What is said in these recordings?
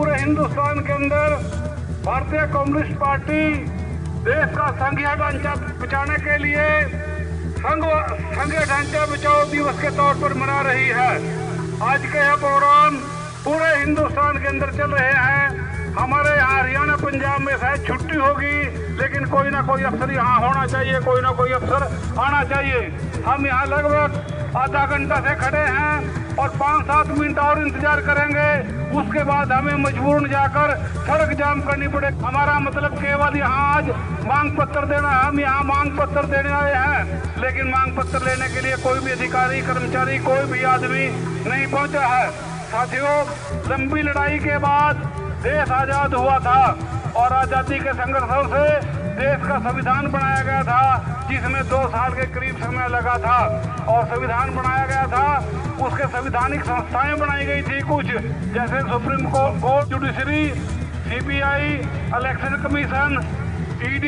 पूरे हिंदुस्तान के अंदर भारतीय कम्युनिस्ट पार्टी देश का संघीय ढांचा बचाने के लिए संघीय ढांचा बचाओ दिवस के तौर पर मना रही है। आज के यह प्रोग्राम पूरे हिंदुस्तान के अंदर चल रहे हैं। हमारे यहाँ हरियाणा पंजाब में शायद छुट्टी होगी, लेकिन कोई ना कोई अफसर यहाँ होना चाहिए, कोई ना कोई अफसर आना चाहिए। हम यहाँ लगभग आधा घंटा से खड़े हैं और 5-7 मिनट और इंतजार करेंगे। उसके बाद हमें मजबूरन जाकर सड़क जाम करनी पड़े। हमारा मतलब केवल यहाँ आज मांग पत्र देना है। हम यहाँ मांग पत्र देने आए हैं, लेकिन मांग पत्र लेने के लिए कोई भी अधिकारी, कर्मचारी, कोई भी आदमी नहीं पहुँचा है। साथियों, लंबी लड़ाई के बाद देश आजाद हुआ था और आजादी के संघर्षों से देश का संविधान बनाया गया था, जिसमें 2 साल के करीब समय लगा था। और संविधान बनाया गया था, उसके संवैधानिक संस्थाएं बनाई गई थी कुछ, जैसे supreme court, judiciary, CBI, election commission, ED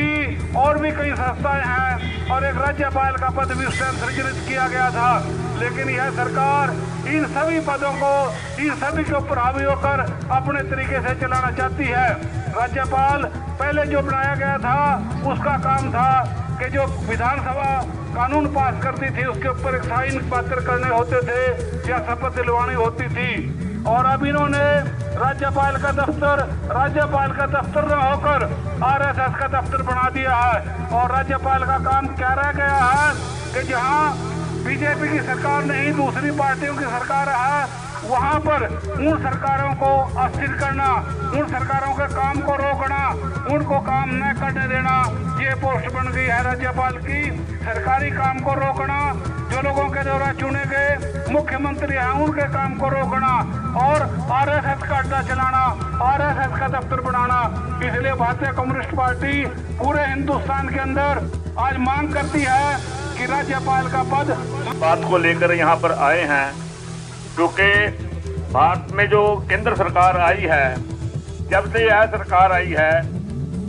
और भी कई संस्थाएं हैं। और एक राज्यपाल का पद भी स्वयं सृजित किया गया था। लेकिन यह सरकार इन सभी पदों को, इन सभी के ऊपर हावी होकर अपने तरीके से चलाना चाहती है। राज्यपाल पहले जो बनाया गया था, उसका काम था कि जो विधानसभा कानून पास करती थी उसके ऊपर एक साइन पत्र करने होते थे या शपथ दिलवानी होती थी। और अब इन्होंने राज्यपाल का दफ्तर न होकर RSS का दफ्तर बना दिया है। और राज्यपाल का काम क्या रह गया है कि जहां बीजेपी की सरकार नहीं, दूसरी पार्टियों की सरकार है, वहां पर उन सरकारों को अस्थिर करना, उन सरकारों के काम को रोकना, उनको काम न करने देना, ये पोस्ट बन गई है राज्यपाल की। सरकारी काम को रोकना, जो लोगों के द्वारा चुने गए मुख्यमंत्री हैं उनके काम को रोकना और RSS का अड्डा चलाना, RSS का दफ्तर बनाना। इसलिए भारतीय कम्युनिस्ट पार्टी पूरे हिंदुस्तान के अंदर आज मांग करती है कि राज्यपाल का पद। बात को लेकर यहाँ पर आए हैं क्योंकि भारत में जो केंद्र सरकार आई है, जब से यह सरकार आई है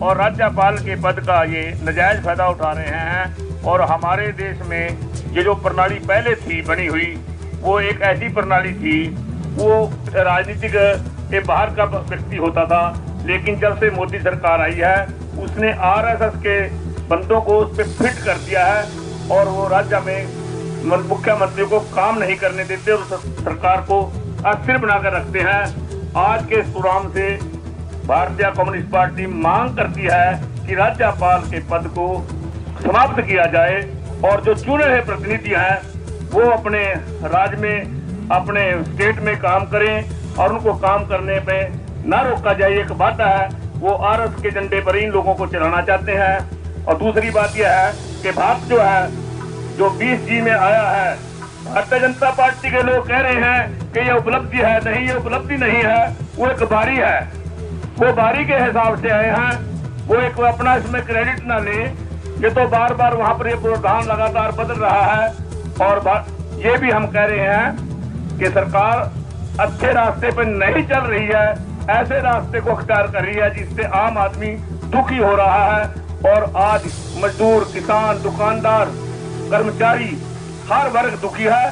और राज्यपाल के पद का ये नाजायज फायदा उठा रहे हैं। और हमारे देश में ये जो प्रणाली पहले थी बनी हुई, वो एक ऐसी प्रणाली थी, वो राजनीतिक के बाहर का व्यक्ति होता था। लेकिन जब से मोदी सरकार आई है, उसने RSS के बंदों को उस पर फिट कर दिया है और वो राज्य में मुख्यमंत्री को काम नहीं करने देते और सरकार को अस्थिर बनाकर रखते हैं। आज के इस प्रोग्राम से भारतीय कम्युनिस्ट पार्टी मांग करती है कि राज्यपाल के पद को समाप्त किया जाए और जो चुने हुए प्रतिनिधि हैं वो अपने राज्य में, अपने स्टेट में काम करें और उनको काम करने में न रोका जाए। एक बात है, वो RSS के झंडे पर इन लोगों को चलाना चाहते हैं। और दूसरी बात यह है कि भारत जो है, जो 20G में आया है, भारतीय जनता पार्टी के लोग कह रहे हैं कि ये उपलब्धि है। नहीं, ये उपलब्धि नहीं है, वो एक बारी है। वो बारी के हिसाब से आए हैं, वो एक अपना इसमें क्रेडिट ना ले। ये तो बार बार वहां पर ये प्रावधान लगातार बदल रहा है। और ये भी हम कह रहे हैं कि सरकार अच्छे रास्ते पर नहीं चल रही है, ऐसे रास्ते को अख्तियार कर रही है जिससे आम आदमी दुखी हो रहा है। और आज मजदूर, किसान, दुकानदार, कर्मचारी, हर वर्ग दुखी है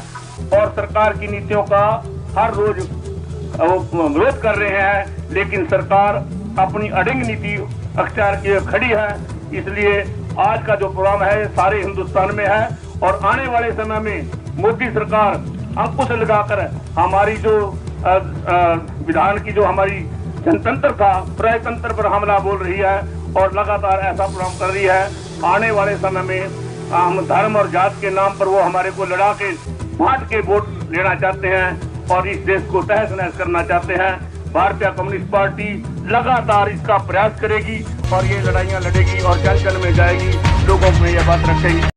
और सरकार की नीतियों का हर रोज विरोध कर रहे हैं। लेकिन सरकार अपनी अडिंग नीति अख्तियार किए खड़ी है। इसलिए आज का जो प्रोग्राम है सारे हिंदुस्तान में है और आने वाले समय में मोदी सरकार अंकुश लगाकर हमारी जो विधान की जो हमारी जनतंत्र था, प्रजातंत्र पर हमला बोल रही है और लगातार ऐसा प्रोग्राम कर रही है। आने वाले समय में हम धर्म और जात के नाम पर वो हमारे को लड़ा के बांट के वोट लेना चाहते हैं और इस देश को तहस नहस करना चाहते हैं। भारतीय कम्युनिस्ट पार्टी लगातार इसका प्रयास करेगी और ये लड़ाइयाँ लड़ेगी और जन जन में जाएगी, लोगों में यह बात रखेगी।